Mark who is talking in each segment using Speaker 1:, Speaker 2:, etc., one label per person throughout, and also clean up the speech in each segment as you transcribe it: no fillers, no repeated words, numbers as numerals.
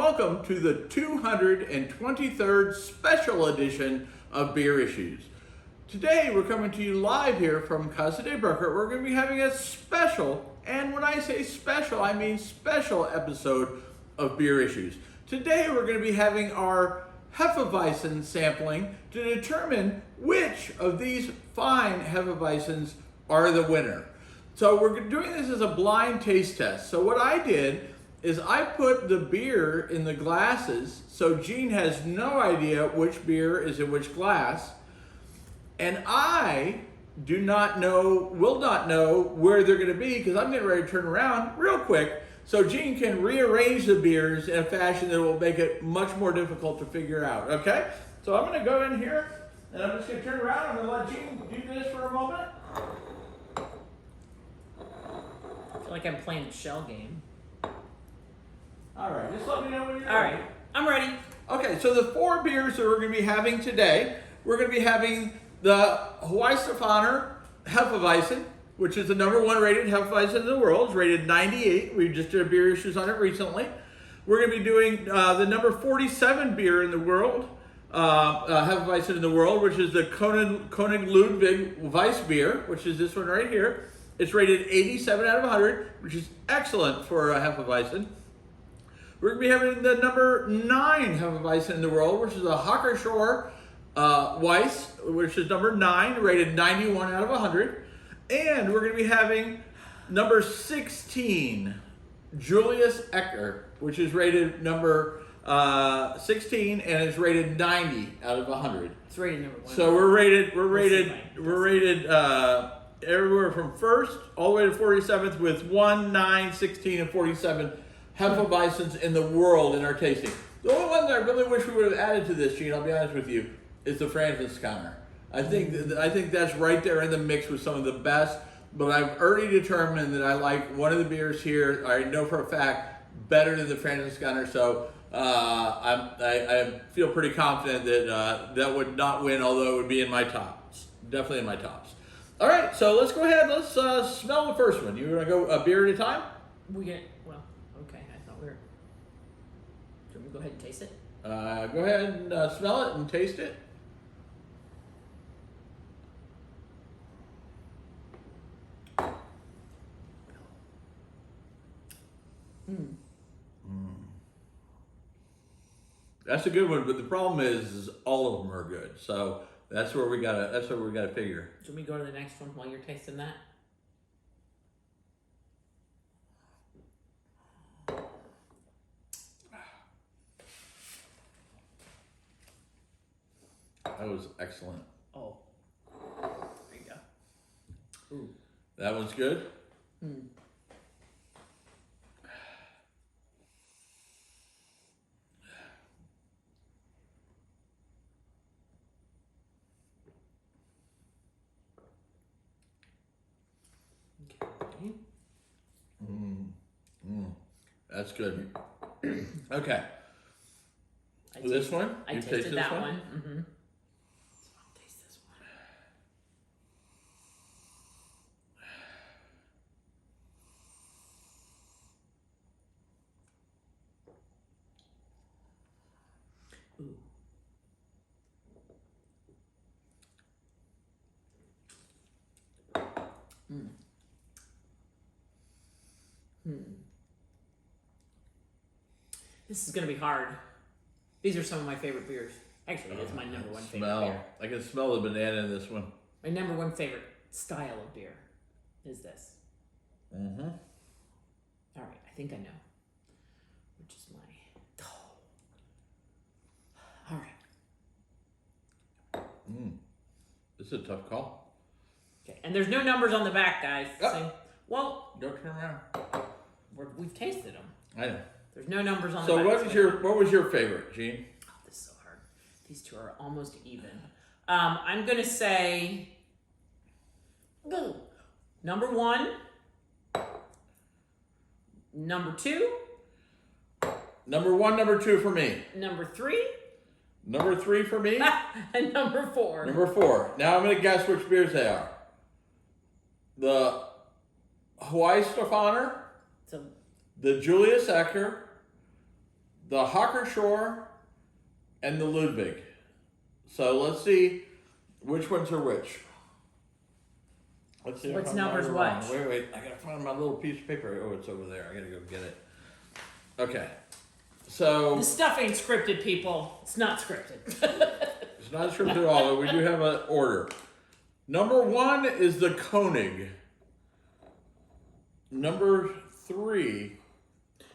Speaker 1: welcome to the 223rd special edition of Beer Issues. Today we're coming to you live here from Casa de Burkert. We're going to be having a special, and when I say special, I mean special episode of Beer Issues. Today we're going to be having our Hefeweizen sampling to determine which of these fine Hefeweizens are the winner. So we're doing this as a blind taste test. So what I did is I put the beer in the glasses, so Gene has no idea which beer is in which glass, and I will not know where they're going to be because I'm getting ready to turn around real quick, so Gene can rearrange the beers in a fashion that will make it much more difficult to figure out. Okay, so I'm going to go in here and I'm just going to turn around. I'm going to let Gene do this for a moment.
Speaker 2: I feel like I'm playing a shell game.
Speaker 1: All right, just let me know when you're ready.
Speaker 2: All right, I'm ready.
Speaker 1: Okay, so the four beers that we're going to be having today, we're going to be having the Hefeweizen Hefeweizen, which is the #1 rated Hefeweizen in the world. It's rated 98. We just did a beer issues on it recently. We're going to be doing the number 47 beer in the world, Hefeweizen in the world, which is the König Ludwig Weiss beer, which is this one right here. It's rated 87 out of 100, which is excellent for a Hefeweizen. We're going to be having the number 9 Hefeweizen in the world, which is a Hockershore Weiss, which is number 9, rated 91 out of 100. And we're going to be having number 16, Julius Ecker, which is rated number 16 and is rated 90 out of 100.
Speaker 2: It's rated number 1.
Speaker 1: So we're rated everywhere from 1st all the way to 47th with 1, 9, 16, and 47 Hefeweizens in the world in our tasting. The only one that I really wish we would have added to this, Gene, I'll be honest with you, is the Franziskaner. I think that's right there in the mix with some of the best, but I've already determined that I like one of the beers here, I know for a fact, better than the Franziskaner, so I feel pretty confident that that would not win, although it would be in my tops. Definitely in my tops. All right, so let's go ahead. Let's smell the first one. You want to go a beer at a time?
Speaker 2: Okay, I thought we were... Should we go ahead and taste it?
Speaker 1: Go ahead and smell it and taste it. That's a good one, but the problem is all of them are good. So that's where we gotta figure.
Speaker 2: Should we go to the next one while you're tasting that?
Speaker 1: That was excellent.
Speaker 2: Oh, there you go. Ooh.
Speaker 1: That one's good. That's good. Okay. This one?
Speaker 2: I tasted that one. Mm-hmm. So I'll taste this one. Ooh. This is going to be hard. These are some of my favorite beers. Actually, it's my #1 favorite beer.
Speaker 1: I can smell the banana in this one.
Speaker 2: My #1 favorite style of beer is this.
Speaker 1: Mm-hmm.
Speaker 2: All right, I think I know. Which is my... All right.
Speaker 1: This is a tough call.
Speaker 2: Okay, and there's no numbers on the back, guys.
Speaker 1: Oh.
Speaker 2: So, well,
Speaker 1: Don't turn around.
Speaker 2: we've tasted them.
Speaker 1: I know.
Speaker 2: There's no numbers on
Speaker 1: So
Speaker 2: the back.
Speaker 1: what was your favorite, Gene?
Speaker 2: Oh, this is so hard. These two are almost even. I'm gonna say number 1, number 2,
Speaker 1: Number 1, number 2 for me.
Speaker 2: number 3,
Speaker 1: Number 3 for me.
Speaker 2: and number 4.
Speaker 1: Number 4. Now I'm going to guess which beers they are. The Hefeweizen,
Speaker 2: So
Speaker 1: the Julius Ecker, the Hockershore, and the Ludwig. So let's see which ones are which. Let's see.
Speaker 2: What's
Speaker 1: if I'm
Speaker 2: numbers
Speaker 1: right or
Speaker 2: what?
Speaker 1: wrong. Wait. I gotta find my little piece of paper. Oh, it's over there. I gotta go get it. Okay. So
Speaker 2: This stuff ain't scripted, people. It's not scripted.
Speaker 1: it's not scripted at all, but we do have an order. Number 1 is the Koenig. Number 3.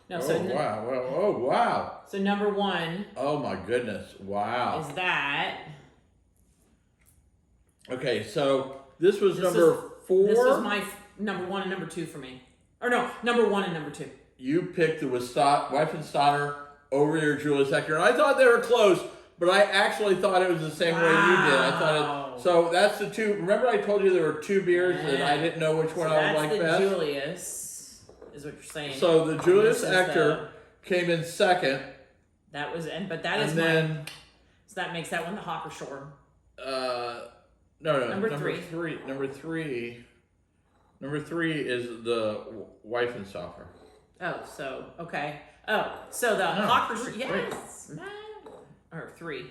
Speaker 2: No, so
Speaker 1: Wow. Oh, wow.
Speaker 2: So number 1
Speaker 1: Oh, my goodness. Wow.
Speaker 2: is that.
Speaker 1: Okay, so this was
Speaker 2: This
Speaker 1: number
Speaker 2: was-
Speaker 1: 4.
Speaker 2: This was my number 1 and number 2 for me. Or no, number 1 and number 2.
Speaker 1: You picked the Weizenstainer over your Julius Hector. And I thought they were close, but I actually thought it was the same way you did. I thought
Speaker 2: Wow.
Speaker 1: so that's the two. Remember I told you there were 2 beers and I didn't know which one I would like
Speaker 2: That's
Speaker 1: best?
Speaker 2: the Julius, is what you're saying.
Speaker 1: So the Julius
Speaker 2: This is
Speaker 1: Hector came in second.
Speaker 2: That was, but that is
Speaker 1: And then,
Speaker 2: so that makes that one the Hockershore.
Speaker 1: no,
Speaker 2: Number
Speaker 1: three is the Weizenstainer.
Speaker 2: Oh, so okay. Oh, so the
Speaker 1: No,
Speaker 2: Hockershore.
Speaker 1: three,
Speaker 2: Yes, man. Or 3.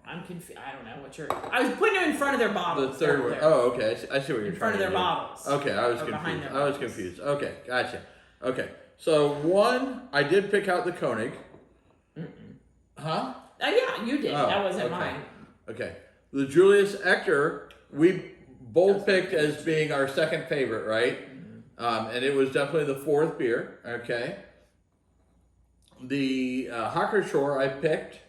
Speaker 2: I'm confused. I don't know what you're. I was putting them in front of their
Speaker 1: The
Speaker 2: bottles.
Speaker 1: third one.
Speaker 2: There.
Speaker 1: Oh, okay. I see what you're
Speaker 2: In front
Speaker 1: trying
Speaker 2: of their
Speaker 1: to do.
Speaker 2: bottles.
Speaker 1: Okay, I was
Speaker 2: Or behind
Speaker 1: confused.
Speaker 2: their
Speaker 1: I was
Speaker 2: bottles.
Speaker 1: confused. Okay, gotcha. Okay, so 1, I did pick out the Koenig. Huh?
Speaker 2: Oh yeah, you did.
Speaker 1: Oh,
Speaker 2: That wasn't
Speaker 1: okay.
Speaker 2: mine.
Speaker 1: Okay. The Julius Hector, we both picked as being our second favorite, right? And it was definitely the 4th beer. Okay. The Hockershore I picked.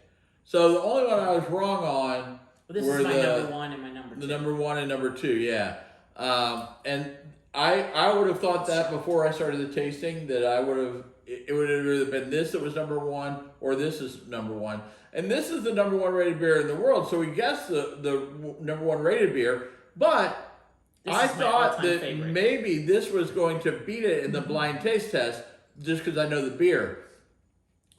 Speaker 1: So the only one I was wrong on
Speaker 2: Well, this
Speaker 1: were
Speaker 2: is my
Speaker 1: the
Speaker 2: number 1 and my number 2.
Speaker 1: the number 1 and number 2, yeah. And I would have thought that before I started the tasting that I would have it would have either been this that was number 1 or this is number 1. And this is the number 1 rated beer in the world, so we guessed the number 1 rated beer, but
Speaker 2: This
Speaker 1: I
Speaker 2: is my
Speaker 1: thought
Speaker 2: all-time
Speaker 1: that
Speaker 2: favorite.
Speaker 1: maybe this was going to beat it in the blind taste test just because I know the beer.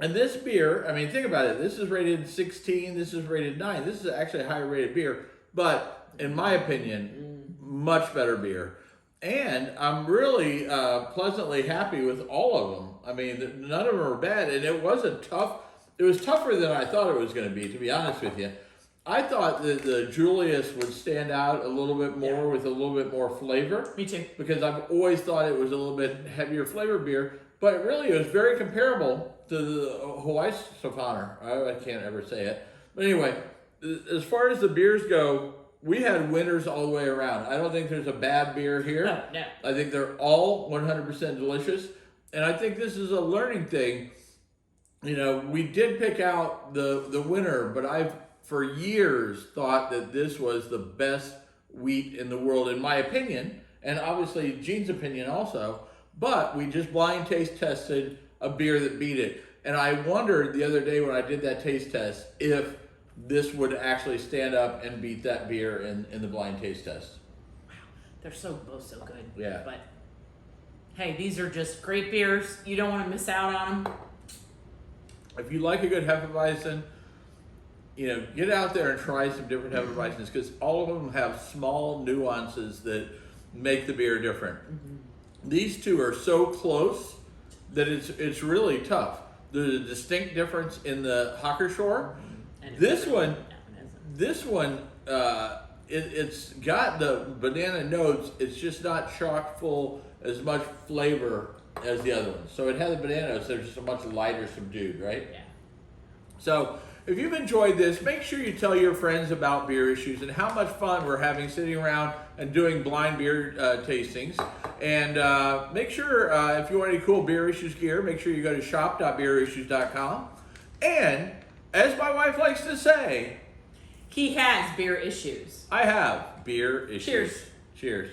Speaker 1: And this beer, I mean, think about it. This is rated 16. This is rated 9. This is actually a higher rated beer, but in my opinion, much better beer. And I'm really pleasantly happy with all of them. I mean, none of them are bad, and it was tougher than I thought it was going to be, to be honest with you. I thought that the Julius would stand out a little bit more with a little bit more flavor.
Speaker 2: Me too.
Speaker 1: Because I've always thought it was a little bit heavier flavor beer, but really it was very comparable to the Hefeweizen. I can't ever say it. But anyway, as far as the beers go, we had winners all the way around. I don't think there's a bad beer here.
Speaker 2: No.
Speaker 1: I think they're all 100% delicious. And I think this is a learning thing. You know, we did pick out the winner, but I've for years thought that this was the best wheat in the world, in my opinion, and obviously Gene's opinion also. But we just blind taste tested a beer that beat it. And I wondered the other day when I did that taste test if this would actually stand up and beat that beer in the blind taste test.
Speaker 2: Wow, they're both so good.
Speaker 1: Yeah.
Speaker 2: But hey, these are just great beers. You don't want to miss out on them.
Speaker 1: If you like a good Hefeweizen, you know, get out there and try some different Hefeweizens because all of them have small nuances that make the beer different. These two are so close that it's really tough. There's a distinct difference in the Hockershore. This one, it's got the banana notes. It's just not chock full as much flavor as the other ones. So it has the banana notes. They're just a much lighter, subdued, right?
Speaker 2: Yeah.
Speaker 1: So if you've enjoyed this, make sure you tell your friends about Beer Issues and how much fun we're having sitting around and doing blind beer tastings. And make sure if you want any cool Beer Issues gear, make sure you go to shop.beerissues.com. And as my wife likes to say,
Speaker 2: He has beer issues.
Speaker 1: I have beer issues.
Speaker 2: Cheers.
Speaker 1: Cheers.